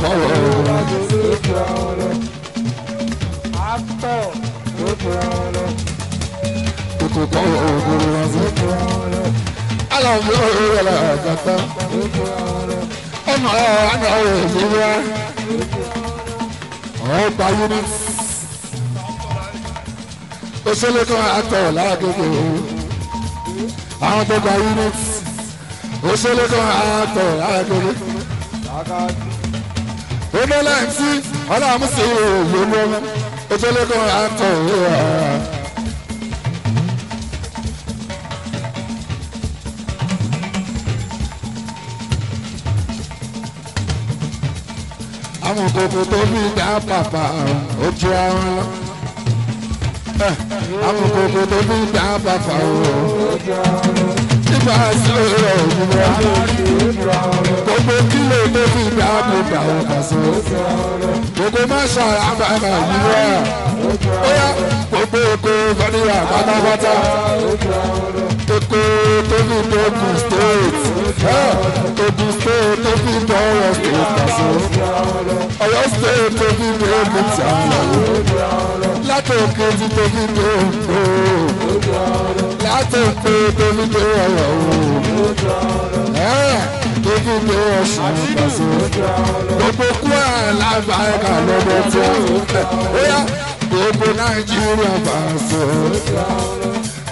kọ́ ọ́. Kókó kọ́ ọ̀gbọ̀n wá sí. Aláwọ̀ ọ̀rọ̀ la kàtà. Ọmọ àná rẹ̀ ṣe wá. Ọ̀pá unit. Òṣèlú kan àtọ̀ lágbègbè. Àwọn tó gba unit. Òṣèlú kan àtọ̀ lágbègbè. Omele MC ọlọ́mùsí òòlù ọmọ. Òṣèlú kan àtọ̀ wíwá. Àwọn kòkò tó bí dá pàpà ojú àwọn lọ. Àwọn kòkò tó bí dá pàpà ojú àwọn lọ. Nígbà tí ó rọ̀ òjúwọ́. Gbogbo kílò tó bí dá pàpà òkàṣọ. Gbogbo má ṣàràbàrà yíwọ́. Ó yá gbogbo oko fẹ́nìyà pátápátá. Oko tó bí Ogun State. Ogun State tó bí Ọ̀yọ́ State kàṣọ. Ọ̀yọ́ State tó bí Ogun tí a lọ. Látòkè tí tó bí Ondo. Látòkè tó bí Ọ̀yọ́ o. Tó bí Ọ̀ṣun kàṣọ. Gbogbo kú àlágbàáyé lọ́dọ̀ tí a lọ. Ó yá gbogbo Nàìjíríà bá sọ.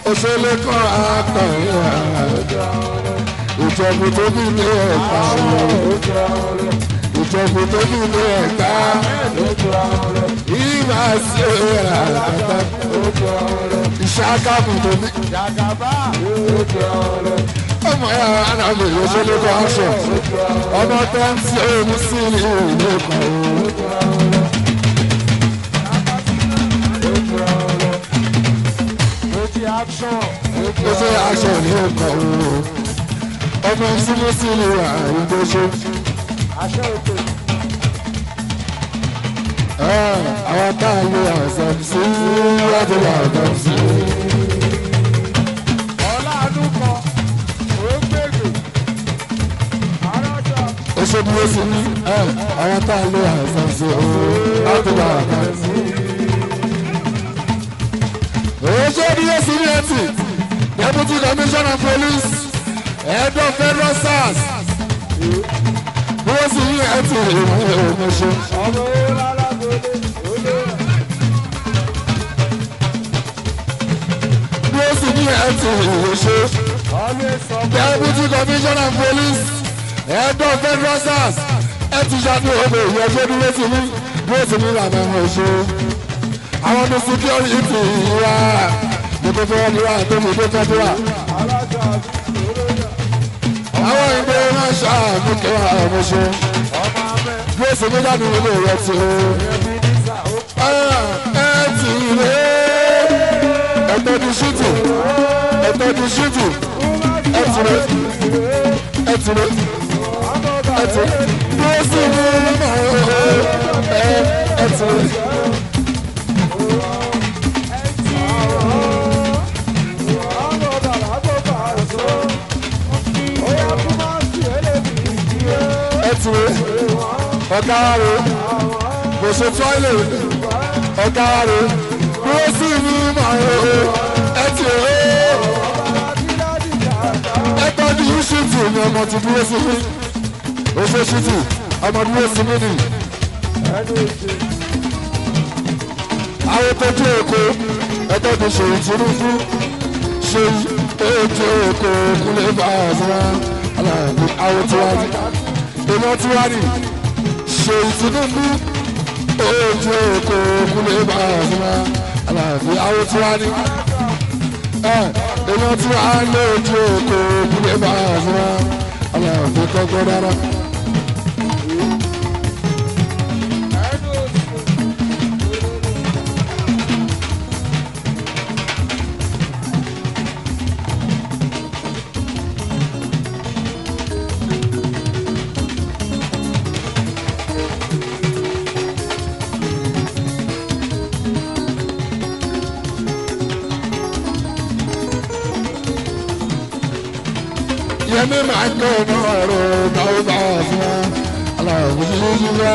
Òṣèlú kan àtọ̀ ìhà. Ìjọba tó bí ní ẹ̀ka ìjọba tó bí ní ẹ̀ka ìmọ̀ sí àgbàgbà ìṣàkàbù tó bí. Ọmọ ya anábì òṣèlú kan aṣọ ọmọ tó ń tí omi sí ní ìlú kan. Ó ṣe aṣọ ní ọkọ̀ òun. Ọmọ sílé wà ìgbésó. Àwọn tá a lo àṣàm sí láti wà àṣàm sí. Ó ṣe bí ó sì ní àwọn tá a lo àṣàm sí láti wà àṣàm sí. Ó ṣe bí ó sì ní ẹtì. Deputy Commissioner of Police. Head of Federal SARS. Bí wọ́n sì yí ẹtì ìwọ̀n ṣe. Bí wọ́n sì yí ẹtì ìwọ̀n ṣe. Deputy Commissioner of Police. Head of Federal SARS. Ẹtì ṣáájú ọmọ ìyẹn ṣé dúró sí ní. Bí wọ́n sì ní ìlànà ẹ̀wọ̀n ṣe. Àwọn ní security wà. Gbogbo fẹ́ràn ní wà tó fi dé fẹ́dúrà. Àwọn ìgbé máa ṣàánú kẹwàá ọmọ ṣe. Bí ó sì ní jáde nínú rẹ̀ tí ó. Ẹ ti rè é. Ẹ̀tọ́ di ṣútù. Ẹ̀tọ́ di ṣútù. Ẹ ti rè é. Ẹ ti rè é. Ẹ ti rè é. Bí ó sì ní ọmọ ẹ ti rè é. Ọ̀gá rẹ̀ kò ṣe tọ́ilẹ̀ ọ̀gá rẹ̀ bí ó sì ní màá ẹtì rẹ̀ ẹgbẹ́ni ṣùtì ni ọmọ ti dúró sí mi ó ṣe ṣùtì ọmọ dúró sí mi nì. Àwọn tó jẹ́ èkó ẹgbẹ́ ti ṣe Tinubu ṣe ètò èkó kúlẹ̀ bá a sọ́ra àwọn tí wá ní iná tí wá ní. Ṣe Tinubu ojú èkó kúlẹ̀ bá àṣìmá aláàfin àwọn tí wá ní. Iná tí wá lójú èkó kúlẹ̀ bá àṣìmá aláàfin kọ́kọ́ dára. Yẹ́nì máa ń gbé náà rò náà bá a fún wa. aláàbòjújú bá.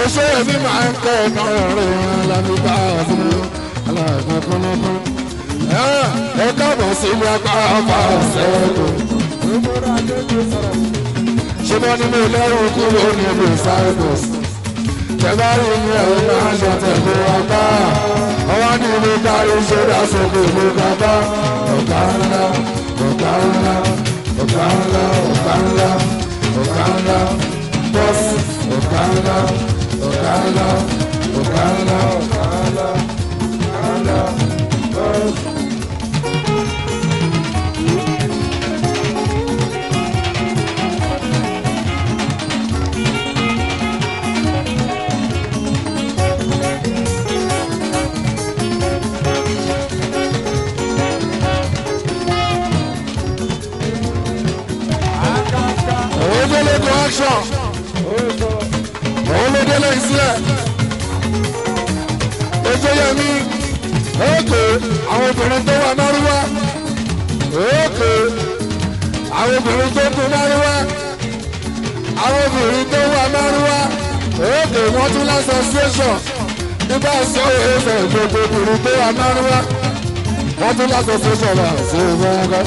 Oṣù ẹ̀mí máa ń kọ́ ọ̀nà rẹ̀ lábí bá ọ̀dún aláàbòkúnlọ́kún. Ẹ káàbọ̀ sí ilé agbára ọba ọ̀sẹ̀ ẹ̀kọ́. Ṣé wọ́n ní mo lẹ́rù kúrò ní ìlú Cyprus? Tẹ̀bárí ní ẹ̀rọ máa ń ṣàtẹ̀kọ́ ọba. Ọwọ́ ní ìlú kárí ṣọ́dá sókè ìlú bàbá. Ọ̀gá ńlá, ọ̀gá ńlá, ọ̀gá ńlá, ọ̀gá ńlá, ọ̀gá ńlá, bọ́sì, ọ̀gá ńlá, ọ̀gá ńlá, ọ̀gá ńlá, ọ̀gá ńlá, ọ̀gá ńlá, bọ́sì. Òun ló délé ìsílẹ̀. Ojú yẹmi, òkè àwọn obìnrin tó wà márùwá. Òkè àwọn obìnrin tó kú márùwá. Àwọn obìnrin tó wà márùwá. Òkè wọ́n tún lásọ station. Nígbà tí ó yẹ fẹ́ gbogbo obìnrin tó wà márùwá. Wọ́n tún lásọ station wà sí ìfowópamọ́.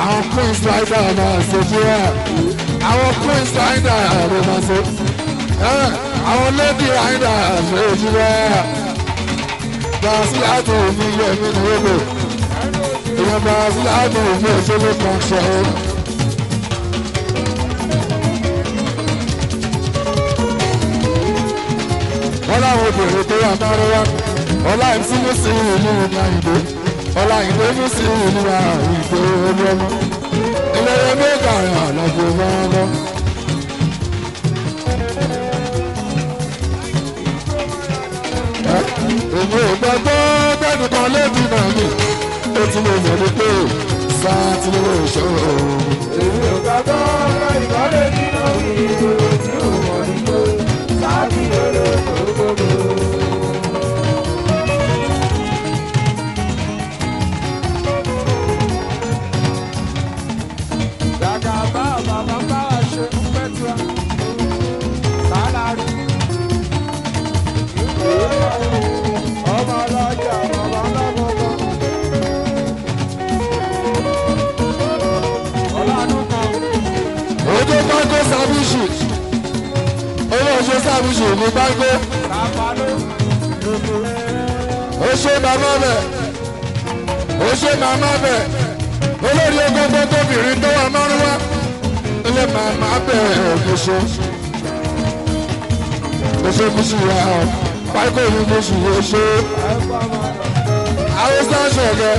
Àwọn Queen Slider máa ṣojú ẹ̀. Àwọn Queen Slider ló máa ṣe. Àwọn Lady Rider ṣojú ẹ̀. Brazil àti òfin yẹ mí ní wọ́pọ̀. Ìyẹn Brazil àti òfin òṣèlú kan ṣe é. Wọ́n láwọn obìnrin tó wà márùn wá. Ọlá ìtúnú sí ìlú ní Àyìndé. Ọlá ìdè ní sí ìlú Àyìndé olú ọmọ. Ilé mẹ́ta rẹ̀ àlọ́jọ́ máa lọ. Èmi ò gbàgbọ́ bẹ́ẹ̀ni kan lébi náà mi. Ó ti lè mọ̀ ní pé sáà tí mo lè ṣòro. Èmi ò gbàgbọ́ bẹ́ẹ̀ni kan lébi náà mi. Ó ti lè mọ̀ ní pé sáà tí mo lè ṣòro. Sábìsì owó ṣe sábìsì ní báńgó ó ṣe màmá bẹ̀ ó ṣe màmá bẹ̀ olórí ogun gbogbo obìnrin tó wà mọ́rún wá ilé màmá bẹ̀ ọ̀gbọ̀ṣọ́ oṣù kùsù wà ọ́ pákó ní kùsù oṣù haúsá ṣọ̀gẹ́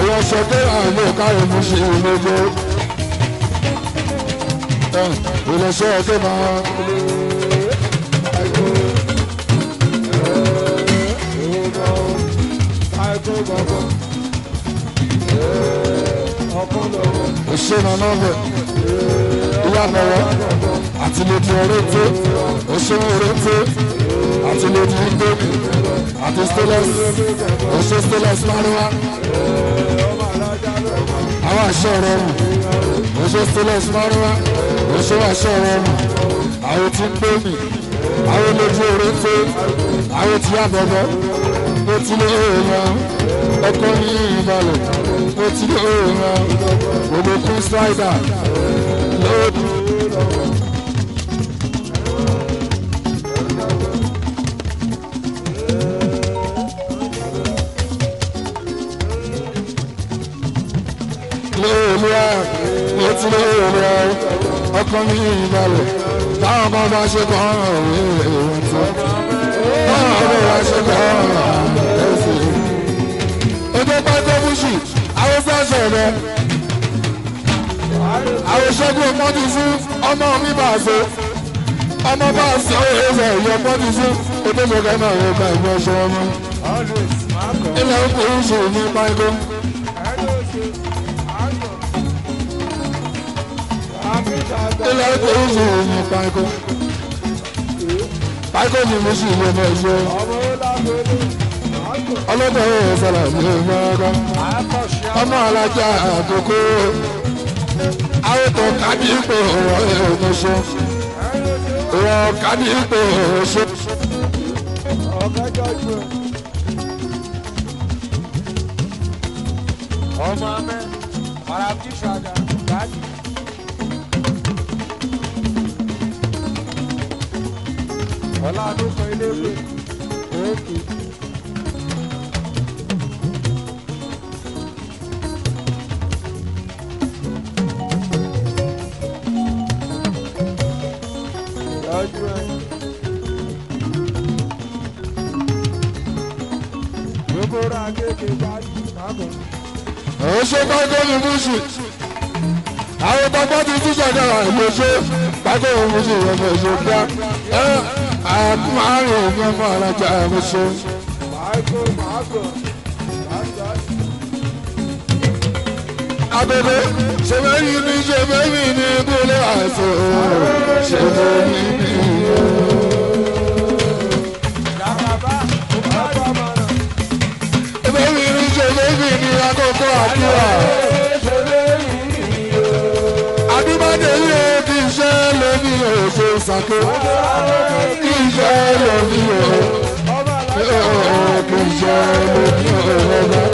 ìwọ̀n ṣọ̀gẹ́ àwọn ọ̀kárẹ̀ mú sí ìlógó ìlọ̀ṣọ́ ọ̀gẹ́ máa. Òṣè nànà bẹ̀ ìyá nàwọ̀ àti lòdì ọ̀rẹ́tẹ̀ òṣè ọ̀rẹ́tẹ̀ àti lòdì ìgbòkè àti stainless òṣè stainless manuwa àwọn àṣẹ ọ̀rọ̀ ọ̀hún òṣè stainless manuwa òṣè àṣẹ ọ̀rọ̀ ọ̀hún àwọn tí ń gbé mi àwọn lòdì ọ̀rẹ́tẹ̀ àwọn tí yá bọ̀bọ̀ ó ti lé èèyàn ọkọ ní ìbàlẹ̀ ó ti lé èèyàn gbogbo Queen Slider lóòdù. Lóòlùwà ó ti lé èèyàn ọkọ ní ìbàlẹ̀ táwọn kan bá ṣe kàn án èèyàn tó táwọn kan bá ṣe kàn án ẹ̀sìn. Ojú pákó búṣì, àwọn sáṣọ rẹ̀. Àwọn ṣẹ́gun mọ́tì fún ọmọ mi bá ṣe. Ọmọ bá ṣe ẹ̀ṣẹ̀ ìyọ mọ́tì fún onímọ̀gá náà yóò gba ìgbọ́ ṣe ọmọ. Ilẹ̀ òkú ìṣù ní pákó. Ilẹ̀ òkú ìṣù ní pákó. Pákó ni mo sì yọ ọmọ ìṣe. Ọlọ́dọ̀ yóò sọ̀rọ̀ ní ìgbà ọkọ̀. ọmọ alájà àkókò àwòtò kádìpò ọ̀ṣọ́ ìwọ̀n kádìpò ọ̀ṣọ́. ọmọ amẹ́ arabi ṣàgà dájú. ọlá àdúgbò ilé ìwé òkè. lọ́jọ́ ẹ̀. gbogbo ra kéèké dájú mábọ̀. ọ̀ṣọ́ gbọ́dọ̀ ní bùsù àwọn bàbá ti tún ṣàdára ìmọ̀ṣẹ́ gbọ́dọ̀ ní bùsù ọmọ ìṣẹ́ gbá àkùnrin ọmọ ọmọ alájà ìmọ̀ṣẹ́. abẹ́bẹ́ ṣẹ̀mẹ́yìn ní ṣẹ̀mẹ́yìn ní gbọ́dọ̀ àìsàn ṣẹ̀mẹ́yìn ní. ṣẹ̀mẹ́yìn ní ṣẹ̀mẹ́yìn ní àkọ́kọ́ àdúrà. àdúgbàdé yìí kì í ṣe lómi òṣè ṣàkó kì í ṣe lómi kì í ṣe lómi ọ̀rọ̀.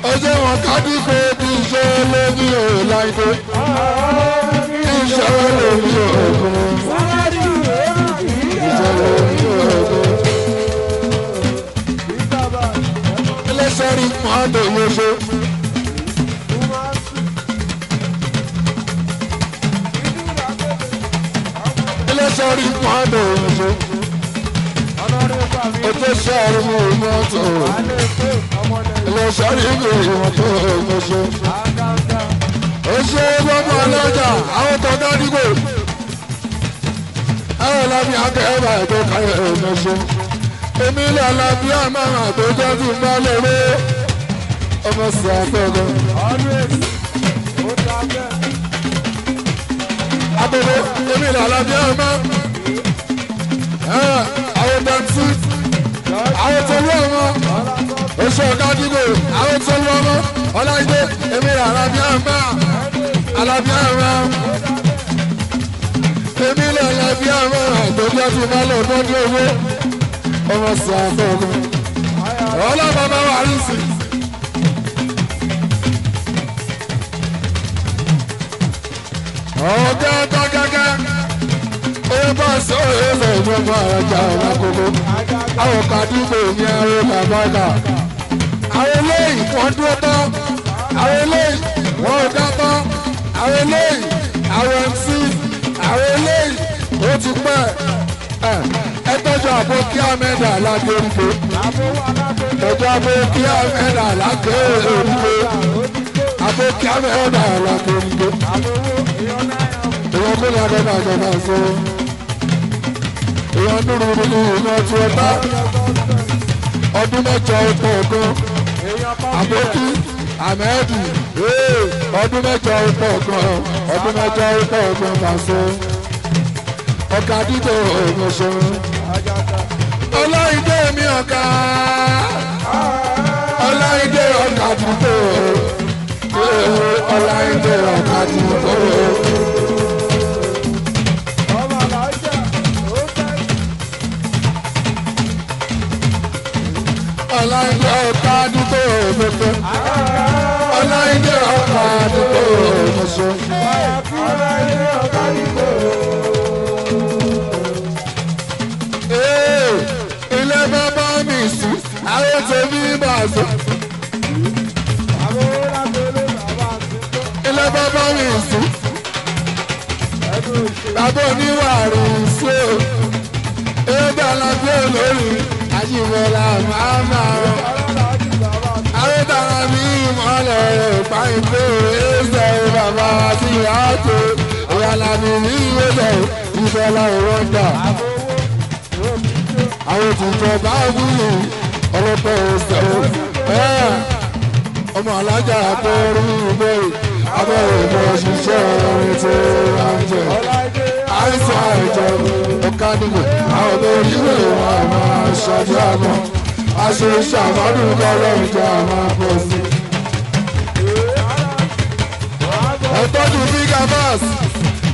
ọjọ́ wọn kádìpé kì í ṣe lómi ọ̀láìdé kì í ṣe lómi ọ̀gbọ́n kì í ṣe lómi ọ̀gbọ́n. ẹlẹ́sẹ̀rí pọ́ńdò yóò ẹlẹ́sẹ̀rí pọ́ńdò yóò ojú sẹ́ẹ̀rì mú mọ́tò ẹlẹ́sẹ̀rí mú mọ́tò yóò ó ṣe gbọ́dọ̀ ọlọ́jà àwọn tó dádìgbò ẹ̀rọ lábí akẹ́kọ̀ọ́ ètò káyọ̀ ẹ̀mẹ́ṣẹ́ èmi ilé alábíà máa tó jẹ́ tí ń bá lérè ọmọ sí àtọ́gọ́. abẹ́rẹ́ èmi ilé alábíà máa àwọn dẹ́ntì àwọn tolú ọmọ oṣù ọ̀gá dìbò àwọn tolú ọmọ ọláìdé èmi ilé alábíà máa alábíà máa èmi ilé alábíà máa tó jẹ́ tí ń bá lọ tọ́jú owó ọmọ sí àtọ́gọ́ ọlọ́pàá bá wà ní sí. ọ̀gá gágágá ó bá sọ èèfẹ̀ ìjọba àjà ọ̀la gbogbo àwọn kàdúgbò ní ẹ̀rọ bàbáàgà àwọn eléyìí wọ́n dúró tán àwọn eléyìí wọ́n dá tán àwọn eléyìí àwọn MC àwọn eléyìí ó ti pẹ́ ẹtọ́jú àbókí àmẹ́dà lágbèrúgbó ẹtọ́jú àbókí àmẹ́dà lágbèrúgbó àbókí àmẹ́dà lágbèrúgbó èèyàn kó ní abẹ́bà àjọba ṣe èèyàn dúró nínú iná tí ó bá ọdún mẹ́jọ ọ̀pọ̀ ọ̀gán àbókí àmẹ́dù ọdún mẹ́jọ ọ̀pọ̀ ọ̀gán ọdún mẹ́jọ ọ̀pọ̀ ọ̀gán pàṣẹ ọ̀gá dídò ọ̀gbọ̀nsẹ̀ ọláìdé mi ọ̀gá ọláìdé ọ̀gá dídò ọláìdé ọ̀gá dídò. ọláìdé ọ̀gá dídò ọ̀gbọ̀nsẹ̀ ọláìdé ọ̀gá dídò ọ̀gbọ̀nsẹ̀. ilé bàbá mi sí àwọn tèmi bá sọ. ilé bàbá mi sí bàbá oníwàrí sí o ebi alábí olórí àjìmọ̀lá màmá rẹ̀ àwọn tàrà mi ìmọ̀lẹ̀ rẹ̀ pàìpé ẹ̀ẹ́sẹ̀ bàbá sí ìyàtọ̀ ìyàlàbí mi ìwé ìfẹ́lá ìrọ̀dà. àwọn tuntun bá wúlò ọlọ́pàá ọ̀sẹ̀ ọmọ alájà àpẹẹrẹ ìbẹ̀rẹ̀ abẹ́rẹ́ ìbọn ṣiṣẹ́ orin tó ń jẹ àìsàn àìjọ ọ̀ka nínú àwọn ọmọ orílẹ̀ wọn àwọn aṣáájú àmọ́ aṣọ ìṣàmọ́dún kọ́lọ́ ìjọ àwọn àpò sí. ẹ̀tọ́jú bíga bas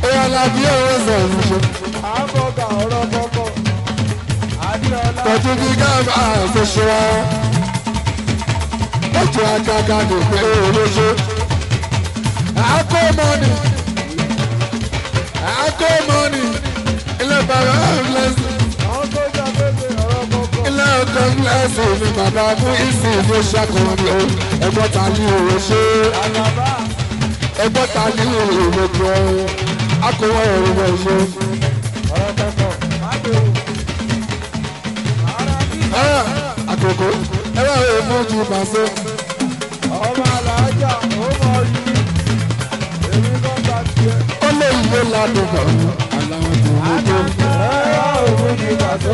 ẹ̀yà làbí ẹ̀rọ sọ̀rọ̀ ṣe. àbọ̀gà ọ̀rọ̀ kọ̀kọ̀ adéọlá. tọ́jú bíga bas ṣe wá. ọjọ́ akáka ní pé olóṣó. àkómọ́nì ilé bàbá ẹ̀flẹ́sì. àwọn tó jà pépè ọ̀rọ̀ kọ̀kọ̀. ilé ọkọ̀ ẹ̀flẹ́sì ni bàbá fún ìsìn ìlú ṣàkóso ẹgbọ́ta ní òwe ṣe. àlàbà ẹgbọ́ta ní òwe jọ akọ̀wé òwe ṣe. ọ̀rọ̀ kọ̀kọ̀ mágbèrò. ara bí àkókò ẹ bá wẹ̀ fún ju pàṣẹ. ọmọ alájà ó mọ rí èmi kan bá tiẹ̀. ó lé ìwé ládùn kan aláwọ̀ tó ń tó. ẹ̀rọ òun ni pàtó.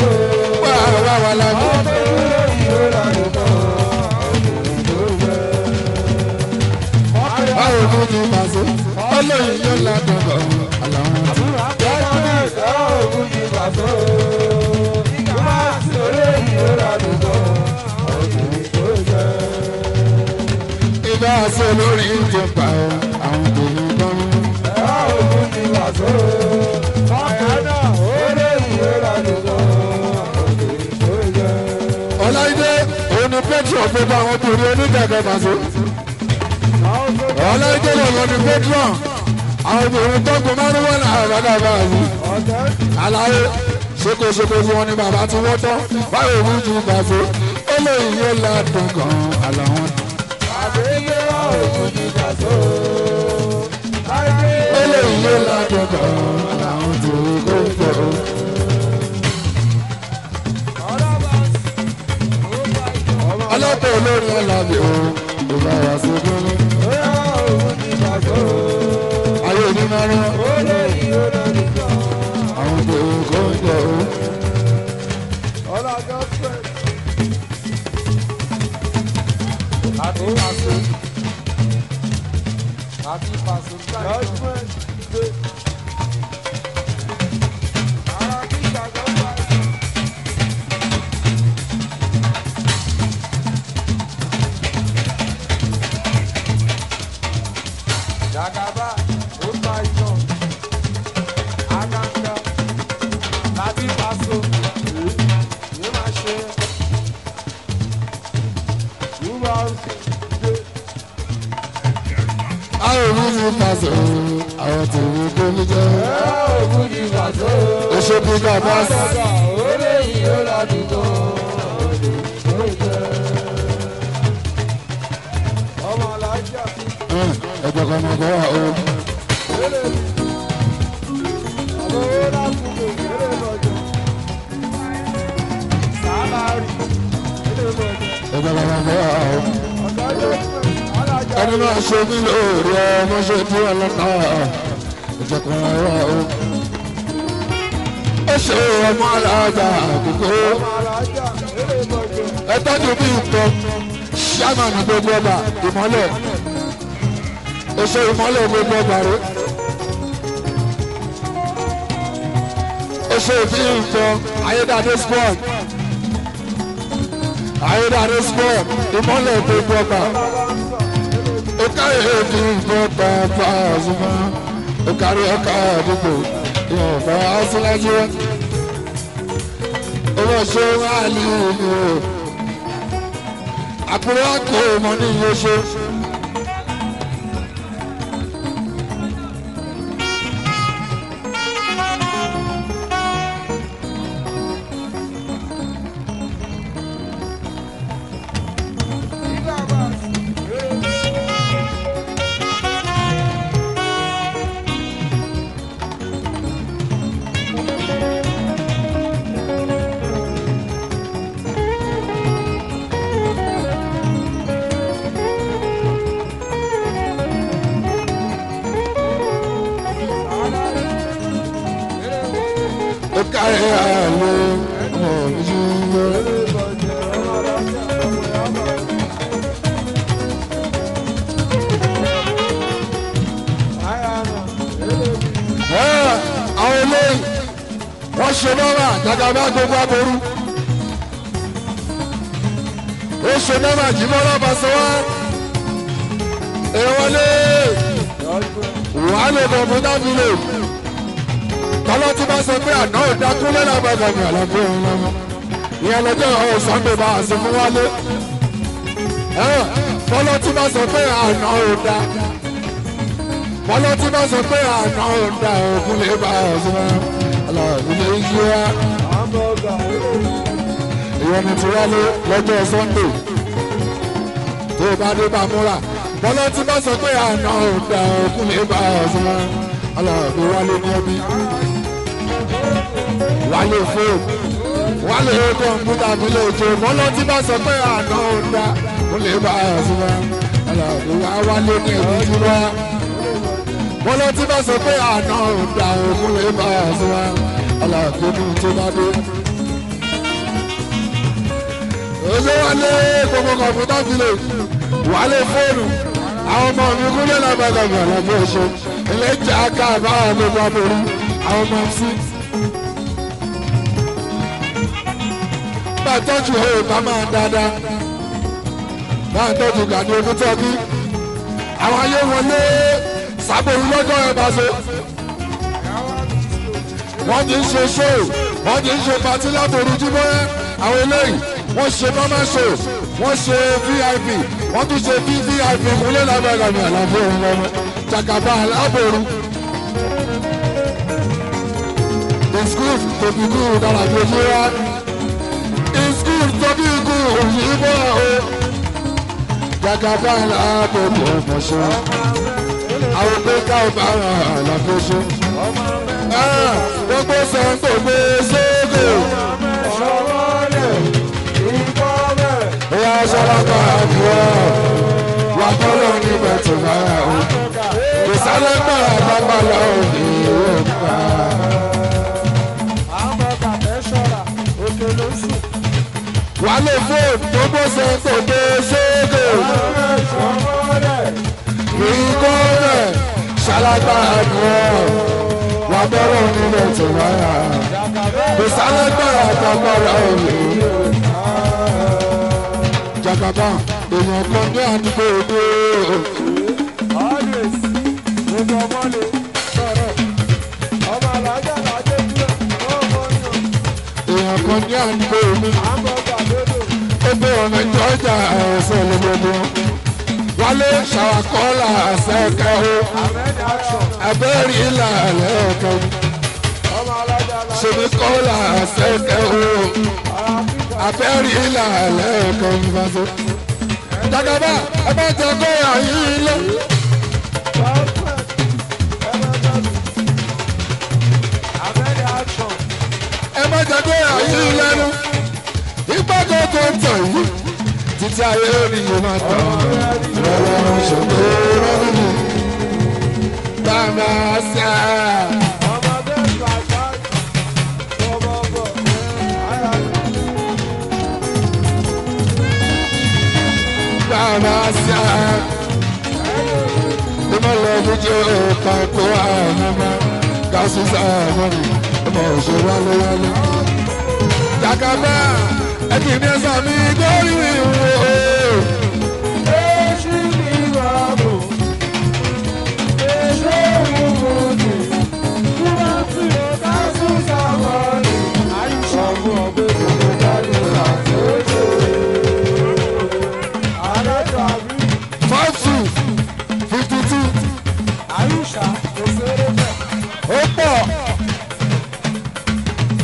wà á wà wà lábẹ́. ọmọ ìwé ìwé ládùn kan ọkùnrin tó fẹ́. báwo ló ní pàṣẹ. ó lé ìwé ládùn kan aláwọ̀ tó ń tó. ẹ̀rọ òun ni pàtó. ìgbà tí olè ìwé ládùn kan ọkùnrin tó fẹ́. ibà sí olórí ìjọ pa àwọn tòun gbọ́n. ẹ̀rọ òun ni pàtó. ọ̀yánà olè ìwé ládùn kan ọkùnrin tó fẹ́. ọláìdé òun ni petro gbogbo àwọn obìnrin onígàgà pàṣẹ. ọláìdé lọ́wọ́ ni petro àwọn obìnrin tó kún márùn-ún wọn náà rárá báyìí. àlàyé ṣékoṣéko tí wọn ní bàbá tí wọ́n tán báwo ní ju pàṣẹ. ó lè yé ládùn kan àlàwọn. ó lè yé ládùn kan àlàwọn tó kó pọ̀. ọlọ́pàá olórin ọ̀làbí o kò bá wá sí gbọ́nà. ayé ní márùn àwọn tó kó pọ̀. Jagaba, ó ta iná, aganga, láti paṣọ, ní máa ṣe, wúwa ọ̀sẹ̀ dé. àwọn òun ní pàṣẹ àwọn tó kó ní jẹ́. Ògùn ní pàṣọ. oṣù pípa bọ́ọ̀sì. Àgbàgbà, ó lè yí ó ládùúgbò, ó jẹ́. Ọmọ alájà, ẹ̀jọ̀ kan máa bọ́ wà o. lélẹ̀ mi. Àbọ̀ owó lákùnkùn, lélẹ̀ lọ́jọ́. Sálárì, lélẹ̀ lọ́jọ́. ẹ̀jọ̀ kan máa bọ́ wà o. Ọ̀gá yóò fún alájà. ẹni máa ṣe mí lóore ọmọ ṣe tí wọn lọ́ta ẹ̀jọ̀ kan máa wà o. ó ṣe ọmọ alájà àkókò. Ọmọ alájà, lélẹ̀ lọ́jọ́. ẹ tọ́jú bí nǹkan ṣáàmánì gbogbo ọba ìmọ́lẹ̀. ó ṣe ìmọ́lẹ̀ gbogbo ọba rẹ̀. ó ṣe ìfi nǹkan ayédáadé sport. ayédáadé sport ìmọ́lẹ̀ gbogbo ọba. ó kárí èdè nǹkan pàápàá àzùmá. ó kárí ọkà àdúgbò ìwọ̀nba asílájú. ó lọ ṣe wá ní ìlú àpòrò àkó mọ ní iye ṣe. ó kárí àlọ́ ọmọ ìṣúná. àwọn eléyìí wọ́n ṣe nọ́mà Jagaba gbogbo aboru ó ṣe nọ́mà Jíbọ́lá Pasuma èwọlé wàhálà kọ̀ǹpútà village tọ́lọ́ tí bá sọ pé àná ìdákúnlẹ̀ làbàgà ní àlàbò òun lọ́wọ́ ìyẹn lọ́jọ́ ọ̀hún Sunday bá a ṣe fún wálé tọ́lọ́ tí bá sọ pé àná ìdá tọ́lọ́ tí bá sọ pé àná ìdá òkun lè bá a ṣe fún aláàbò lè yí wa ìyẹn ni ti wálé lọ́jọ́ Sunday tó bá dé bá múra tọ́lọ́ tí bá sọ pé àná ìdá òkun lè bá a ṣe fún aláàbò wálé ní ẹbí wálé fóònù wálé kọ̀ǹpútà mi lè jẹ mọ́lọ́ tí bá sọ pé àná ò dá ó lè bá a sí wa aláàbò wá wálé ní ẹ̀mí tí wá mọ́lọ́ tí bá sọ pé àná ò dá ó lè bá a sí wa aláàbò ní tó bá dé. Oṣù wálé gbogbo kọ̀ǹpútà mi lè wálé fóònù àwọn ọmọ mi kúlẹ̀ lábàgà mi àlàbò ọ̀ṣọ́ ilé ìjà ká àbáwọn mi bá borí àwọn ọmọ sí. Máa tọ́jú ọ̀hún bá máa dáadáa máa tọ́jú gàdí ogun tọ́kí àwọn ayé wọlé sábòrú lọ́jọ́ ẹ̀ bá so wọ́n ti ń ṣe show wọ́n ti ń ṣe pàtí lábòrú jíbọ́yẹ́ àwọn eléyìí wọ́n ṣe normal show wọ́n ṣe VIP wọ́n tún ṣe VVIP kúnlẹ̀ lábẹ́rẹ́ mi àlàfo òun lọ́mọ Jagaba lábòrú it's good to be good dára bí ojú wa. It's good to be good, Yibo. Jagaba láàbò promotion. Àwọn pé ká ò bá wọn àlàfoṣo. Gbogbo sàn gbogbo sóògò. Ìyá sọ́lọ́kọ̀ àbúrò. Wà tọ́lọ̀ níbẹ̀ tó bára o. Ìsàlẹ̀ gbọ́ àgbàgbàlà òní ìwé pa. Wálé fóònù tó gbọ́sẹ̀ tó dé ṣéègè. Ìkọ́lẹ̀ ṣalágbá àdúrà wà bọ́rọ̀ nílẹ̀ tó wáyà. Ìsàlẹ̀gbà àgbàgbàrà òní. Jagaba èèyàn kan ní àdúgbò òde. Always, gbogbo ọmọ lè sọ̀rọ̀. Ọmọ alájà làjẹ́ dúró, ọmọ yàn. Èèyàn kan ní àdúgbò òde. Ebe ọ̀nà ìjọba ẹ̀sẹ̀ lọ́gbọ̀dọ̀. Wálé ṣàwákọ́lá ṣẹ́kẹ́ o. Abẹ́rẹ́ ìlà lẹ́ẹ̀kẹ́. Ṣèbí kọ́lá ṣẹ́kẹ́ o. Abẹ́rẹ́ ìlà lẹ́ẹ̀kẹ́ nífàṣẹ. Jagaba ẹ bá jẹ kó àyín lé. Ẹ bá jẹ kó àyín lẹ́nu. Ìgbàgbọ́ tó ń tàn yìí títí ayé ni yóò máa tàn lọ́wọ́ ṣògbó rọ́bìnì bàbá ṣá. Bàbá ṣá ìmọ̀lẹ̀ fújì ọ̀pá kó àmàmà gàṣù sàmọ́nì ọmọ òṣèré wálé wálé. Jagaba ẹbí ní ẹsẹ̀ mi lórí ìwò. Èṣù ni wà bò, èṣù ìwò ni, kúrò tí o bá sùn sáwọn ni, àyùṣọ́ fún ọgbẹ́ tó lè dájú láti ojú. Adájọ́ àbí. 52. Àyùṣà kò ṣeré bẹ́ẹ̀. Ó pọ̀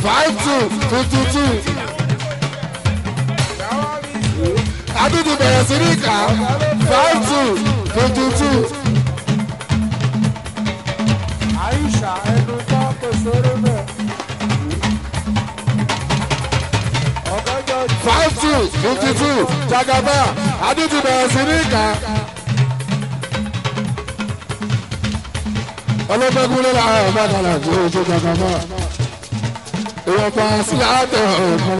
52. Adúdú bẹ̀rẹ̀ sí ní ìkà 52. Àyùṣà ẹnu tó kò ṣeré bẹ́ẹ̀. Ọ̀gájọ́ 52. Jagaba Adúdú bẹ̀rẹ̀ sí ní ìkà. Ọlọ́gbẹ́gúnlé làwọn ọ̀gbẹ́ kan láti ojú Jagaba. Ìwọ̀n pa sílẹ̀ àtọ̀ ọ̀kan.